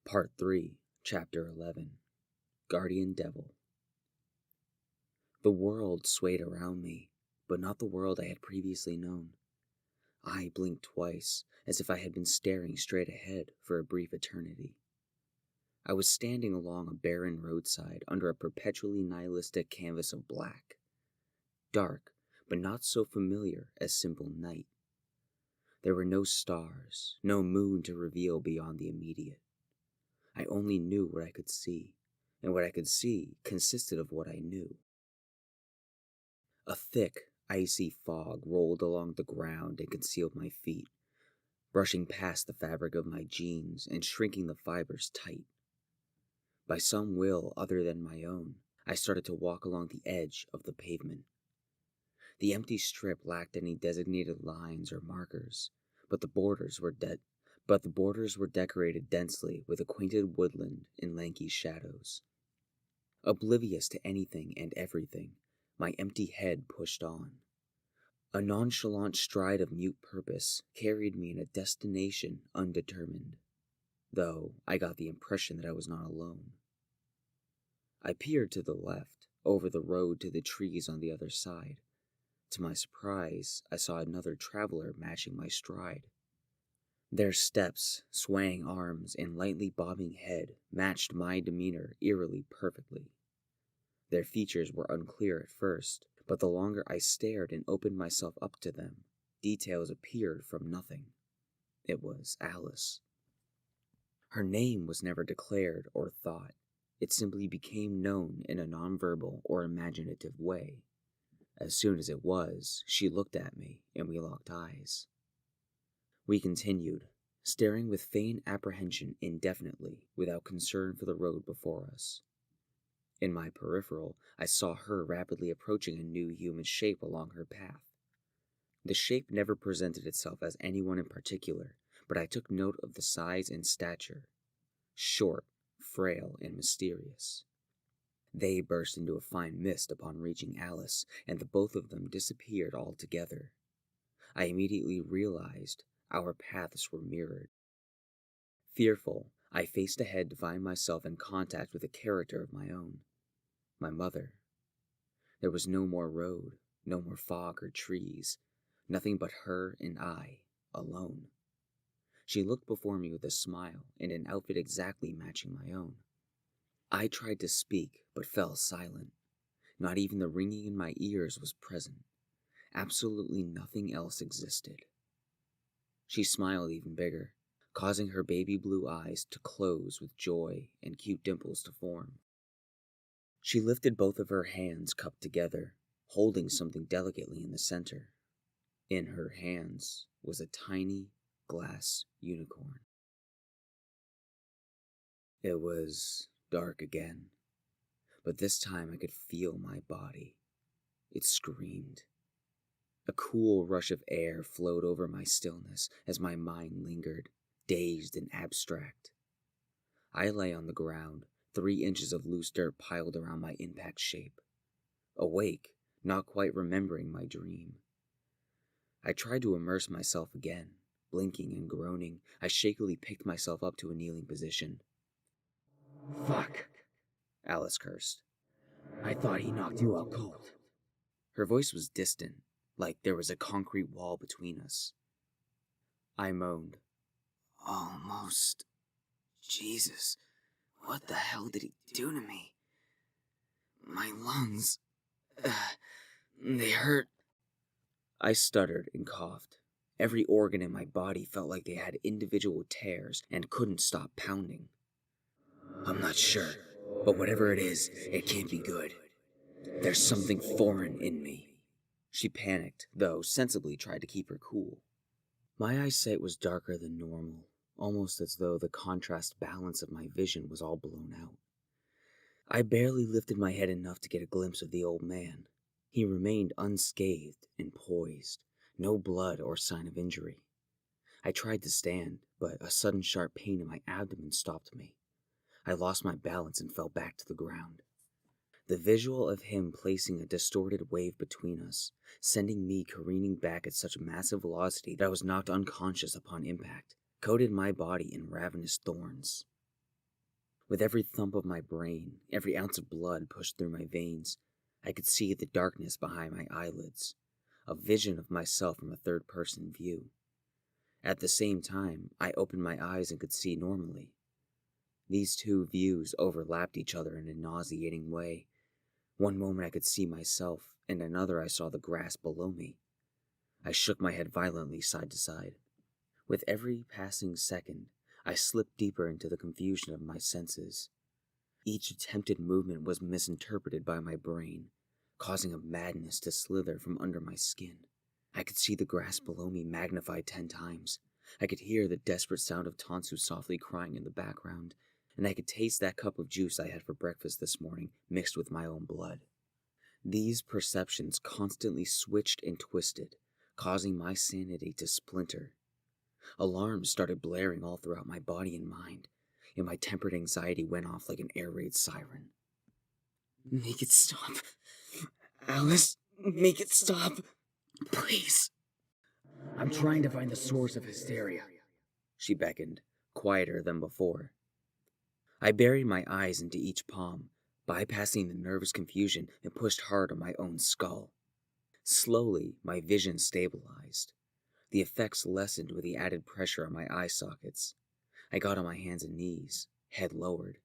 Part 3, Chapter 11, Guardian Devil. The world swayed around me, but not the world I had previously known. I blinked twice, as if I had been staring straight ahead for a brief eternity. I was standing along a barren roadside under a perpetually nihilistic canvas of black. Dark, but not so familiar as simple night. There were no stars, no moon to reveal beyond the immediate. I only knew what I could see, and what I could see consisted of what I knew. A thick, icy fog rolled along the ground and concealed my feet, brushing past the fabric of my jeans and shrinking the fibers tight. By some will other than my own, I started to walk along the edge of the pavement. The empty strip lacked any designated lines or markers, but the borders were decorated densely with acquainted woodland and lanky shadows. Oblivious to anything and everything, my empty head pushed on. A nonchalant stride of mute purpose carried me in a destination undetermined, though I got the impression that I was not alone. I peered to the left, over the road to the trees on the other side. To my surprise, I saw another traveler matching my stride. Their steps, swaying arms, and lightly bobbing head matched my demeanor eerily perfectly. Their features were unclear at first, but the longer I stared and opened myself up to them, details appeared from nothing. It was Alice. Her name was never declared or thought. It simply became known in a nonverbal or imaginative way. As soon as it was, she looked at me, and we locked eyes. We continued, staring with feigned apprehension indefinitely, without concern for the road before us. In my peripheral, I saw her rapidly approaching a new human shape along her path. The shape never presented itself as anyone in particular, but I took note of the size and stature. Short, frail, and mysterious. They burst into a fine mist upon reaching Alice, and the both of them disappeared altogether. I immediately realized our paths were mirrored. Fearful, I faced ahead to find myself in contact with a character of my own. My mother. There was no more road, no more fog or trees, nothing but her and I, alone. She looked before me with a smile and an outfit exactly matching my own. I tried to speak, but fell silent. Not even the ringing in my ears was present. Absolutely nothing else existed. She smiled even bigger, causing her baby blue eyes to close with joy and cute dimples to form. She lifted both of her hands cupped together, holding something delicately in the center. In her hands was a tiny glass unicorn. It was dark again, but this time I could feel my body. It screamed. A cool rush of air flowed over my stillness as my mind lingered, dazed and abstract. I lay on the ground, 3 inches of loose dirt piled around my impact shape. Awake, not quite remembering my dream. I tried to immerse myself again. Blinking and groaning, I shakily picked myself up to a kneeling position. "Fuck," Alice cursed. "I thought he knocked you out cold." Her voice was distant, like there was a concrete wall between us. I moaned. "Almost. Jesus, what the hell did he do to me? My lungs, they hurt." I stuttered and coughed. Every organ in my body felt like they had individual tears and couldn't stop pounding. "I'm not sure, but whatever it is, it can't be good. There's something foreign in me." She panicked, though sensibly tried to keep her cool. My eyesight was darker than normal, almost as though the contrast balance of my vision was all blown out. I barely lifted my head enough to get a glimpse of the old man. He remained unscathed and poised, no blood or sign of injury. I tried to stand, but a sudden sharp pain in my abdomen stopped me. I lost my balance and fell back to the ground. The visual of him placing a distorted wave between us, sending me careening back at such massive velocity that I was knocked unconscious upon impact, coated my body in ravenous thorns. With every thump of my brain, every ounce of blood pushed through my veins, I could see the darkness behind my eyelids, a vision of myself from a third-person view. At the same time, I opened my eyes and could see normally. These two views overlapped each other in a nauseating way. One moment I could see myself, and another I saw the grass below me. I shook my head violently side to side. With every passing second, I slipped deeper into the confusion of my senses. Each attempted movement was misinterpreted by my brain, causing a madness to slither from under my skin. I could see the grass below me magnified 10 times. I could hear the desperate sound of Tansu softly crying in the background, and I could taste that cup of juice I had for breakfast this morning mixed with my own blood. These perceptions constantly switched and twisted, causing my sanity to splinter. Alarms started blaring all throughout my body and mind, and my tempered anxiety went off like an air raid siren. Make it stop. Alice, make it stop. Please. I'm trying to find the source of hysteria, she beckoned, quieter than before. I buried my eyes into each palm, bypassing the nervous confusion and pushed hard on my own skull. Slowly, my vision stabilized. The effects lessened with the added pressure on my eye sockets. I got on my hands and knees, head lowered.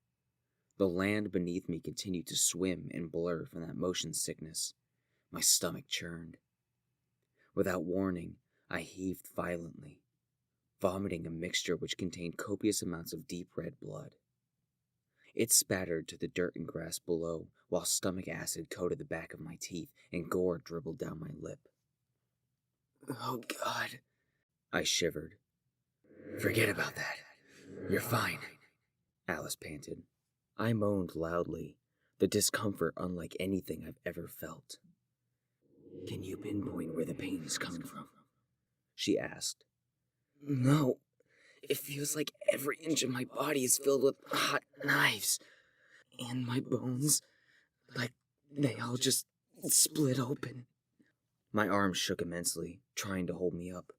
The land beneath me continued to swim and blur from that motion sickness. My stomach churned. Without warning, I heaved violently, vomiting a mixture which contained copious amounts of deep red blood. It spattered to the dirt and grass below, while stomach acid coated the back of my teeth and gore dribbled down my lip. Oh, God. I shivered. Forget about that. You're fine, Alice panted. I moaned loudly, the discomfort unlike anything I've ever felt. Can you pinpoint where the pain is coming from? She asked. No. It feels like every inch of my body is filled with hot knives. And my bones, like they all just split open. My arms shook immensely, trying to hold me up.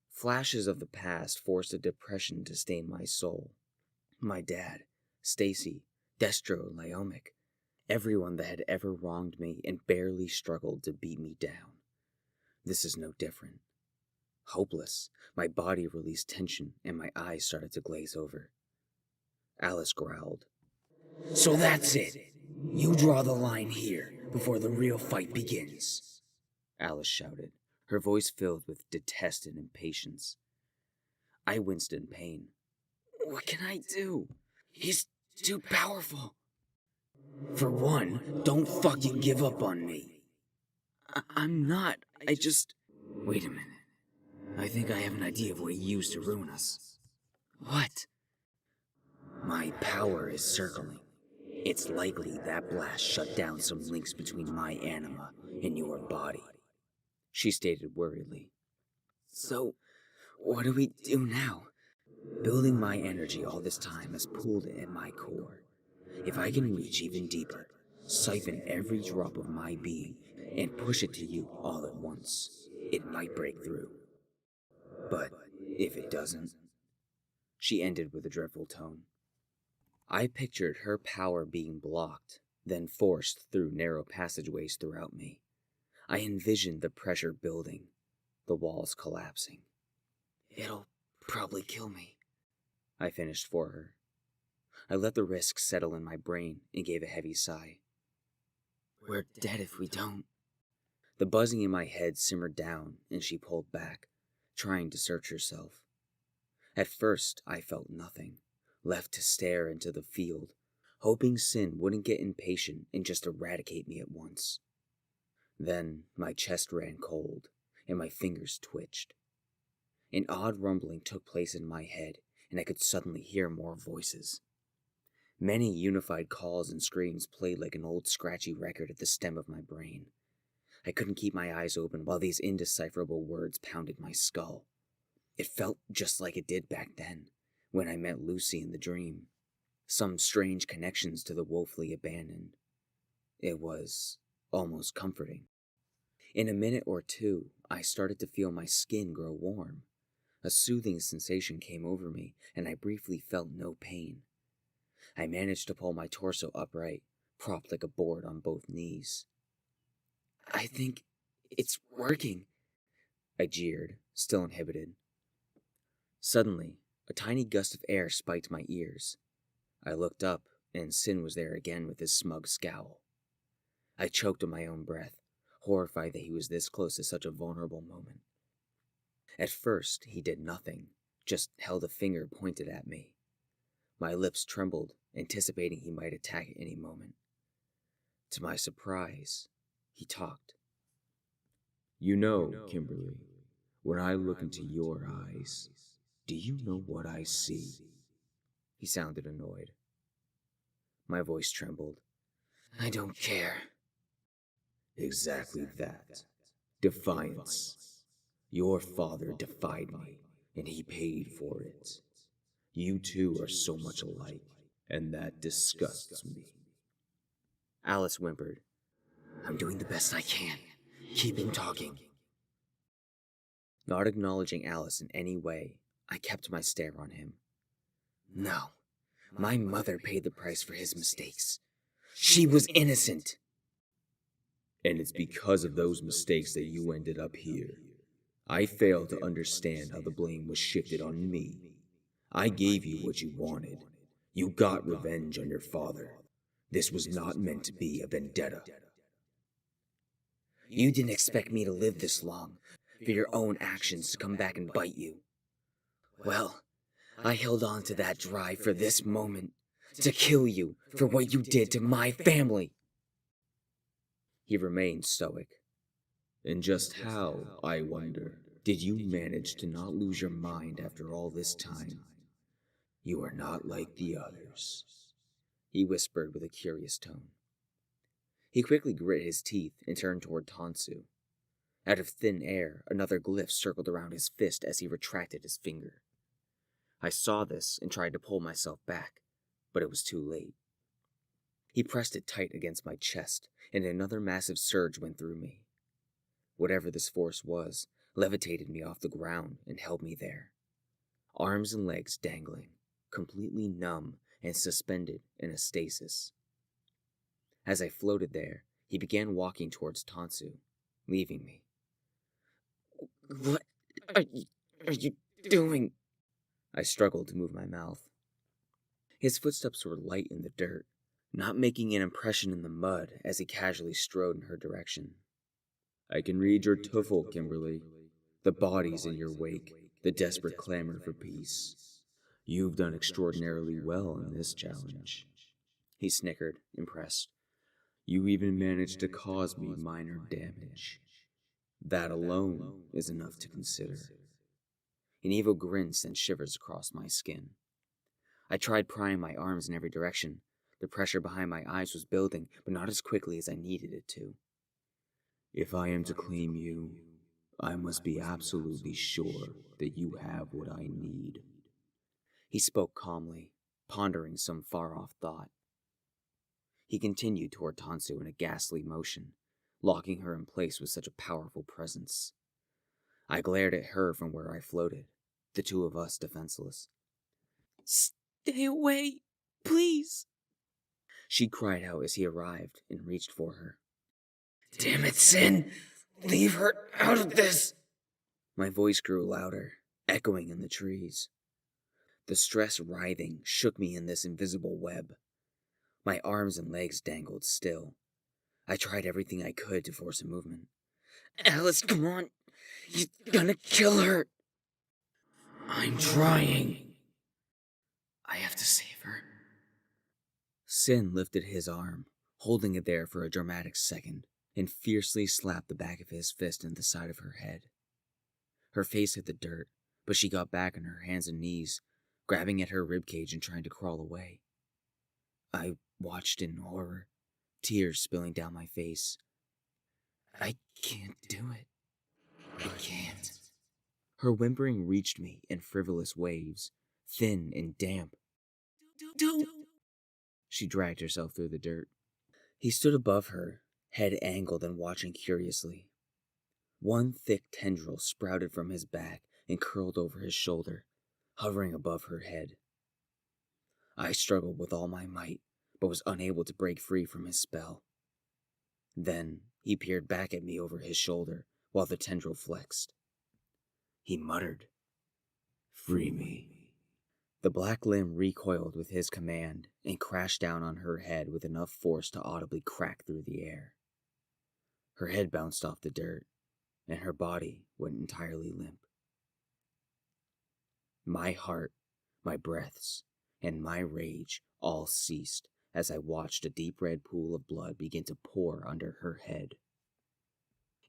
Flashes of the past forced a depression to stain my soul. My dad, Stacy, Destro, Lyomic, everyone that had ever wronged me and barely struggled to beat me down. This is no different. Hopeless, my body released tension and my eyes started to glaze over. Alice growled. So that's it. You draw the line here before the real fight begins, Alice shouted, her voice filled with detest and impatience. I winced in pain. What can I do? He's too powerful. For one, don't fucking give up on me. I'm not. I just... Wait a minute. I think I have an idea of what he used to ruin us. What? My power is circling. It's likely that blast shut down some links between my anima and your body, she stated worriedly. So, what do we do now? Building my energy all this time has pooled in my core. If I can reach even deeper, siphon every drop of my being, and push it to you all at once, it might break through. But if it doesn't, she ended with a dreadful tone. I pictured her power being blocked, then forced through narrow passageways throughout me. I envisioned the pressure building, the walls collapsing. It'll probably kill me, I finished for her. I let the risk settle in my brain and gave a heavy sigh. We're dead if we don't. The buzzing in my head simmered down and she pulled back, trying to search herself. At first, I felt nothing, left to stare into the field, hoping Sin wouldn't get impatient and just eradicate me at once. Then my chest ran cold and my fingers twitched. An odd rumbling took place in my head and I could suddenly hear more voices. Many unified calls and screams played like an old scratchy record at the stem of my brain. I couldn't keep my eyes open while these indecipherable words pounded my skull. It felt just like it did back then, when I met Lucy in the dream. Some strange connections to the woefully abandoned. It was almost comforting. In a minute or two, I started to feel my skin grow warm. A soothing sensation came over me, and I briefly felt no pain. I managed to pull my torso upright, propped like a board on both knees. I think it's working, I jeered, still inhibited. Suddenly, a tiny gust of air spiked my ears. I looked up, and Sin was there again with his smug scowl. I choked on my own breath, horrified that he was this close to such a vulnerable moment. At first, he did nothing, just held a finger pointed at me. My lips trembled, anticipating he might attack at any moment. To my surprise, he talked. You know, Kimberly, when I look into your eyes, do you know what I see? He sounded annoyed. My voice trembled. I don't care. Exactly that. Defiance. Your father defied me, and he paid for it. You two are so much alike, and that disgusts me. Alice whimpered. I'm doing the best I can. Keep him talking. Not acknowledging Alice in any way, I kept my stare on him. No, my mother paid the price for his mistakes. She was innocent. And it's because of those mistakes that you ended up here. I failed to understand how the blame was shifted on me. I gave you what you wanted. You got revenge on your father. This was not meant to be a vendetta. You didn't expect me to live this long, for your own actions to come back and bite you. Well, I held on to that drive for this moment, to kill you for what you did to my family. He remained stoic. And just how, I wonder, did you manage to not lose your mind after all this time? You are not like the others, he whispered with a curious tone. He quickly gritted his teeth and turned toward Tansu. Out of thin air, another glyph circled around his fist as he retracted his finger. I saw this and tried to pull myself back, but it was too late. He pressed it tight against my chest, and another massive surge went through me. Whatever this force was, levitated me off the ground and held me there. Arms and legs dangling, completely numb and suspended in a stasis. As I floated there, he began walking towards Tansu, leaving me. What are you doing? I struggled to move my mouth. His footsteps were light in the dirt, not making an impression in the mud as he casually strode in her direction. I can read your tuffle, Kimberly. The bodies in your wake, the desperate clamor for peace. You've done extraordinarily well in this challenge. He snickered, impressed. You even managed to cause me minor damage. That alone is enough to consider. An evil grin sent shivers across my skin. I tried prying my arms in every direction. The pressure behind my eyes was building, but not as quickly as I needed it to. If I am to claim you, I must be absolutely sure that you have what I need. He spoke calmly, pondering some far-off thought. He continued toward Tansu in a ghastly motion, locking her in place with such a powerful presence. I glared at her from where I floated, the two of us defenseless. Stay away, please, she cried out as he arrived and reached for her. Damn it, Sin! Leave her out of this! My voice grew louder, echoing in the trees. The stress writhing shook me in this invisible web. My arms and legs dangled still. I tried everything I could to force a movement. Alice, come on! He's gonna kill her! I'm trying. I have to save her. Sin lifted his arm, holding it there for a dramatic second, and fiercely slapped the back of his fist into the side of her head. Her face hit the dirt, but she got back on her hands and knees, grabbing at her ribcage and trying to crawl away. I watched in horror, tears spilling down my face. I can't do it. I can't. Her whimpering reached me in frivolous waves, thin and damp. Don't. She dragged herself through the dirt. He stood above her, head angled and watching curiously. One thick tendril sprouted from his back and curled over his shoulder, hovering above her head. I struggled with all my might, but was unable to break free from his spell. Then he peered back at me over his shoulder while the tendril flexed. He muttered, "Free me." The black limb recoiled with his command and crashed down on her head with enough force to audibly crack through the air. Her head bounced off the dirt, and her body went entirely limp. My heart, my breaths, and my rage all ceased as I watched a deep red pool of blood begin to pour under her head.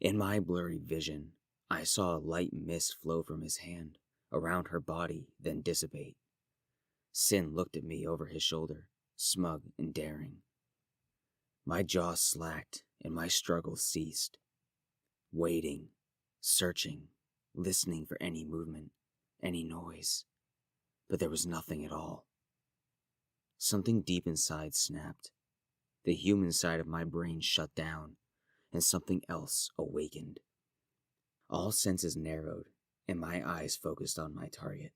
In my blurry vision, I saw a light mist flow from his hand, around her body, then dissipate. Sin looked at me over his shoulder, smug and daring. My jaw slacked and my struggle ceased. Waiting, searching, listening for any movement, any noise. But there was nothing at all. Something deep inside snapped. The human side of my brain shut down, and something else awakened. All senses narrowed, and my eyes focused on my target.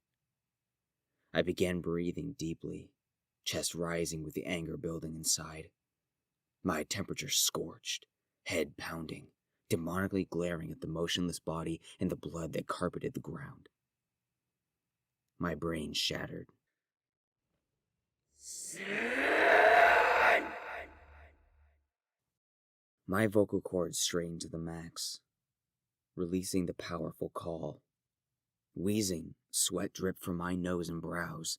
I began breathing deeply, chest rising with the anger building inside. My temperature scorched, head pounding, demonically glaring at the motionless body and the blood that carpeted the ground. My brain shattered. My vocal cords strained to the max, releasing the powerful call. Wheezing, sweat dripped from my nose and brows.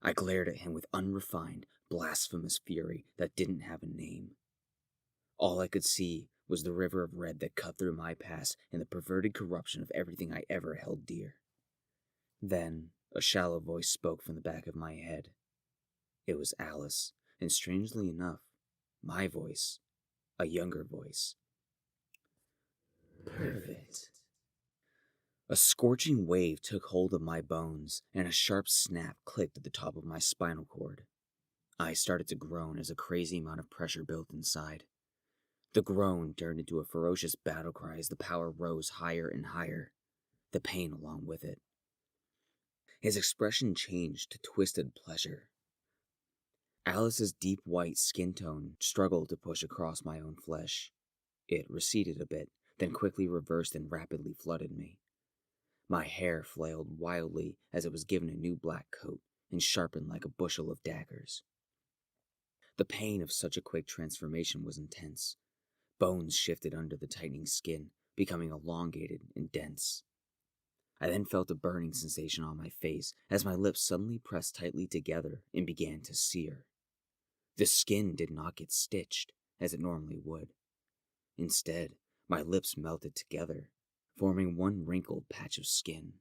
I glared at him with unrefined, blasphemous fury that didn't have a name. All I could see was the river of red that cut through my past and the perverted corruption of everything I ever held dear. Then, a shallow voice spoke from the back of my head. It was Alice, and strangely enough, my voice, a younger voice. Perfect. A scorching wave took hold of my bones, and a sharp snap clicked at the top of my spinal cord. I started to groan as a crazy amount of pressure built inside. The groan turned into a ferocious battle cry as the power rose higher and higher, the pain along with it. His expression changed to twisted pleasure. Alice's deep white skin tone struggled to push across my own flesh. It receded a bit, then quickly reversed and rapidly flooded me. My hair flailed wildly as it was given a new black coat and sharpened like a bushel of daggers. The pain of such a quick transformation was intense. Bones shifted under the tightening skin, becoming elongated and dense. I then felt a burning sensation on my face as my lips suddenly pressed tightly together and began to sear. The skin did not get stitched, as it normally would. Instead, my lips melted together, forming one wrinkled patch of skin.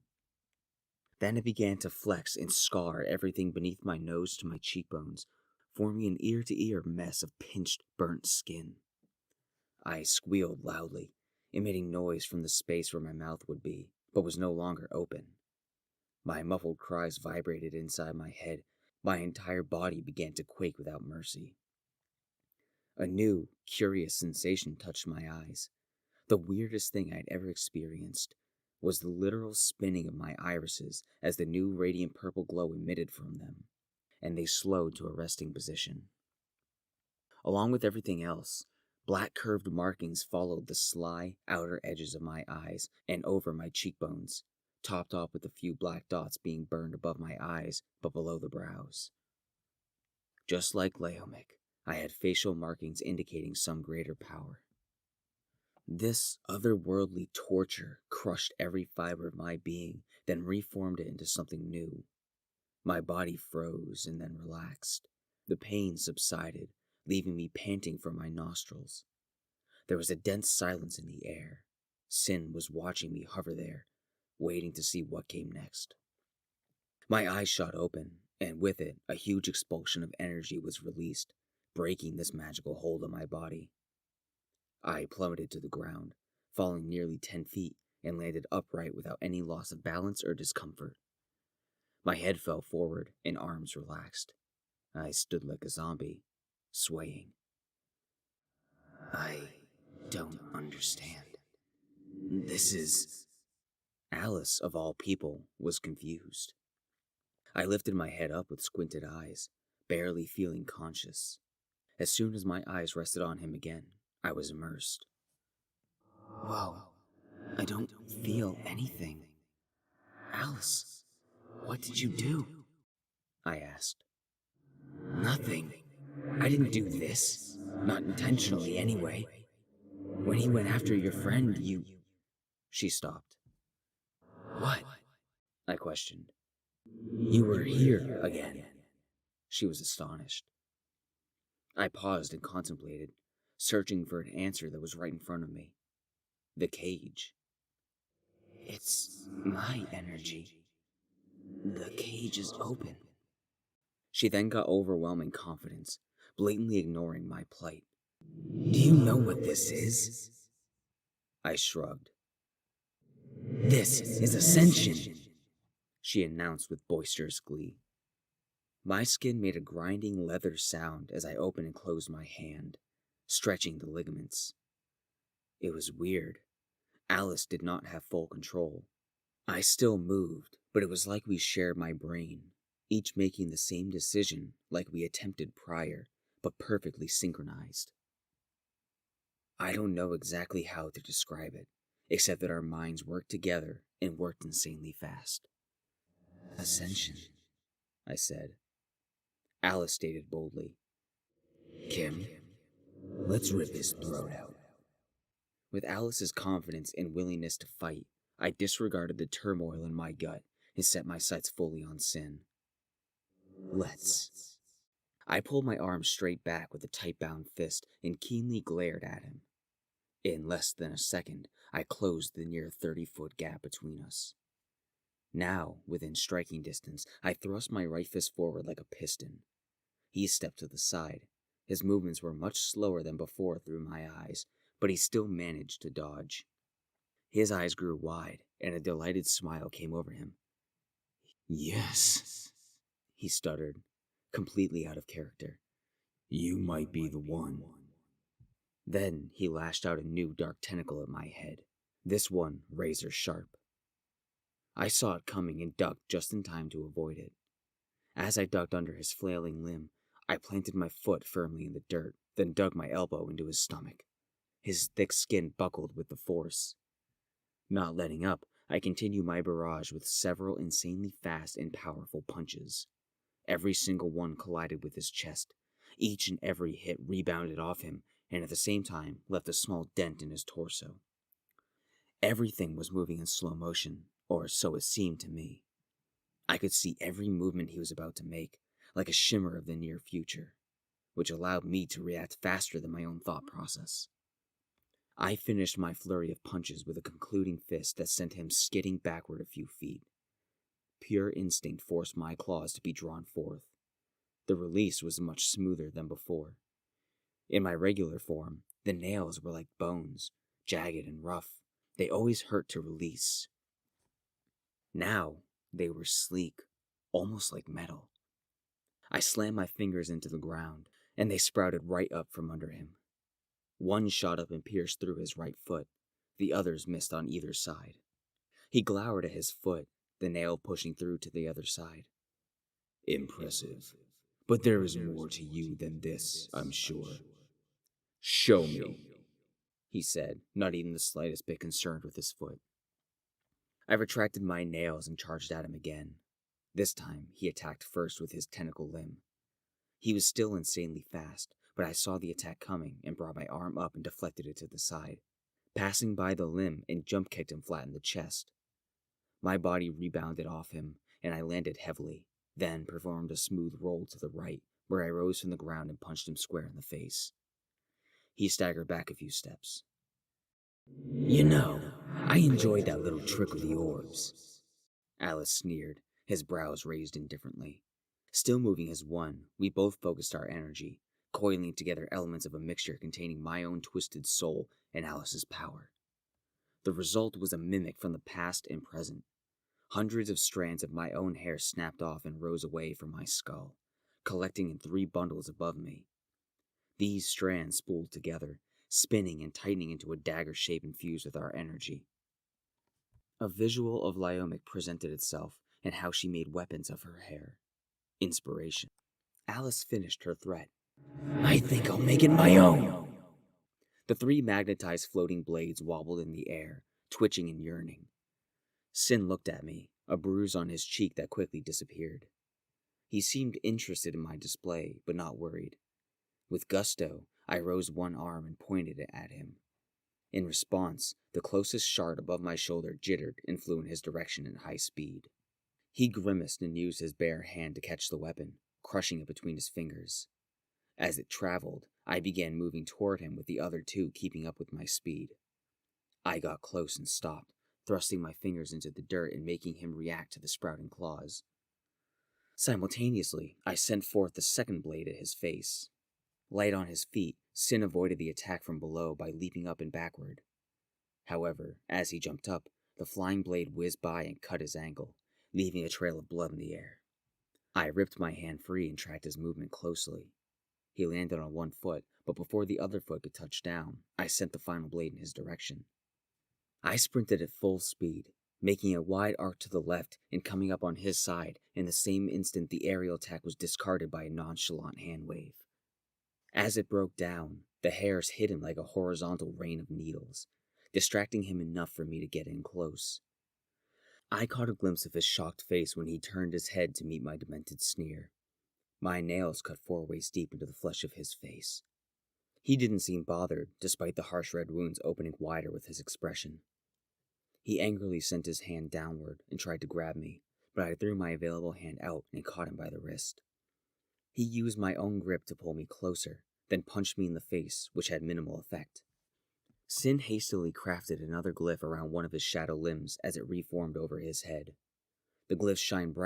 Then it began to flex and scar everything beneath my nose to my cheekbones, forming an ear-to-ear mess of pinched, burnt skin. I squealed loudly, emitting noise from the space where my mouth would be, but was no longer open. My muffled cries vibrated inside my head. My entire body began to quake without mercy. A new, curious sensation touched my eyes. The weirdest thing I'd ever experienced was the literal spinning of my irises as the new radiant purple glow emitted from them, and they slowed to a resting position. Along with everything else, black curved markings followed the sly, outer edges of my eyes and over my cheekbones, topped off with a few black dots being burned above my eyes but below the brows. Just like Leomic, I had facial markings indicating some greater power. This otherworldly torture crushed every fiber of my being, then reformed it into something new. My body froze and then relaxed. The pain subsided, leaving me panting from my nostrils. There was a dense silence in the air. Sin was watching me hover there, waiting to see what came next. My eyes shot open, and with it, a huge expulsion of energy was released, breaking this magical hold on my body. I plummeted to the ground, falling nearly 10 feet, and landed upright without any loss of balance or discomfort. My head fell forward, and arms relaxed. I stood like a zombie, swaying. I don't understand. This is... Alice, of all people, was confused. I lifted my head up with squinted eyes, barely feeling conscious. As soon as my eyes rested on him again, I was immersed. Whoa, I don't feel anything. Alice, what did you do? I asked. Nothing. I didn't do this. Not intentionally, anyway. When he went after your friend, you... She stopped. What? I questioned. You were here again. She was astonished. I paused and contemplated, searching for an answer that was right in front of me. The cage. It's my energy. The cage is open. She then got overwhelming confidence, blatantly ignoring my plight. Do you know what this is? I shrugged. This is ascension, she announced with boisterous glee. My skin made a grinding leather sound as I opened and closed my hand, stretching the ligaments. It was weird. Alice did not have full control. I still moved, but it was like we shared my brain, each making the same decision like we attempted prior, but perfectly synchronized. I don't know exactly how to describe it, except that our minds worked together and worked insanely fast. Ascension, I said. Alice stated boldly. Kim, let's rip his throat out. With Alice's confidence and willingness to fight, I disregarded the turmoil in my gut and set my sights fully on Sin. Let's. I pulled my arm straight back with a tight-bound fist and keenly glared at him. In less than a second, I closed the near 30-foot gap between us. Now, within striking distance, I thrust my right fist forward like a piston. He stepped to the side. His movements were much slower than before through my eyes, but he still managed to dodge. His eyes grew wide, and a delighted smile came over him. Yes, he stuttered, completely out of character. You might be the one. Then he lashed out a new dark tentacle at my head, this one razor sharp. I saw it coming and ducked just in time to avoid it. As I ducked under his flailing limb, I planted my foot firmly in the dirt, then dug my elbow into his stomach. His thick skin buckled with the force. Not letting up, I continued my barrage with several insanely fast and powerful punches. Every single one collided with his chest. Each and every hit rebounded off him, and at the same time left a small dent in his torso. Everything was moving in slow motion, or so it seemed to me. I could see every movement he was about to make, like a shimmer of the near future, which allowed me to react faster than my own thought process. I finished my flurry of punches with a concluding fist that sent him skidding backward a few feet. Pure instinct forced my claws to be drawn forth. The release was much smoother than before. In my regular form, the nails were like bones, jagged and rough. They always hurt to release. Now, they were sleek, almost like metal. I slammed my fingers into the ground, and they sprouted right up from under him. One shot up and pierced through his right foot. The others missed on either side. He glowered at his foot, the nail pushing through to the other side. Impressive. But there is more to you than this, I'm sure. Show me, he said, not even the slightest bit concerned with his foot. I retracted my nails and charged at him again. This time, he attacked first with his tentacle limb. He was still insanely fast, but I saw the attack coming and brought my arm up and deflected it to the side, passing by the limb and jump kicked him flat in the chest. My body rebounded off him, and I landed heavily, then performed a smooth roll to the right, where I rose from the ground and punched him square in the face. He staggered back a few steps. You know, I enjoyed that little trick of the orbs. Alice sneered, his brows raised indifferently. Still moving as one, we both focused our energy, coiling together elements of a mixture containing my own twisted soul and Alice's power. The result was a mimic from the past and present. Hundreds of strands of my own hair snapped off and rose away from my skull, collecting in 3 bundles above me. These strands spooled together, spinning and tightening into a dagger shape infused with our energy. A visual of Lyomic presented itself and how she made weapons of her hair. Inspiration. Alice finished her threat. I think I'll make it my own. The 3 magnetized floating blades wobbled in the air, twitching and yearning. Sin looked at me, a bruise on his cheek that quickly disappeared. He seemed interested in my display, but not worried. With gusto, I rose one arm and pointed it at him. In response, the closest shard above my shoulder jittered and flew in his direction at high speed. He grimaced and used his bare hand to catch the weapon, crushing it between his fingers. As it traveled, I began moving toward him with the other 2 keeping up with my speed. I got close and stopped, thrusting my fingers into the dirt and making him react to the sprouting claws. Simultaneously, I sent forth the second blade at his face. Light on his feet, Sin avoided the attack from below by leaping up and backward. However, as he jumped up, the flying blade whizzed by and cut his ankle, leaving a trail of blood in the air. I ripped my hand free and tracked his movement closely. He landed on one foot, but before the other foot could touch down, I sent the final blade in his direction. I sprinted at full speed, making a wide arc to the left and coming up on his side. In the same instant, the aerial attack was discarded by a nonchalant hand wave. As it broke down, the hairs hit him like a horizontal rain of needles, distracting him enough for me to get in close. I caught a glimpse of his shocked face when he turned his head to meet my demented sneer. My nails cut 4 ways deep into the flesh of his face. He didn't seem bothered, despite the harsh red wounds opening wider with his expression. He angrily sent his hand downward and tried to grab me, but I threw my available hand out and caught him by the wrist. He used my own grip to pull me closer, then punched me in the face, which had minimal effect. Sin hastily crafted another glyph around one of his shadow limbs as it reformed over his head. The glyph shined bright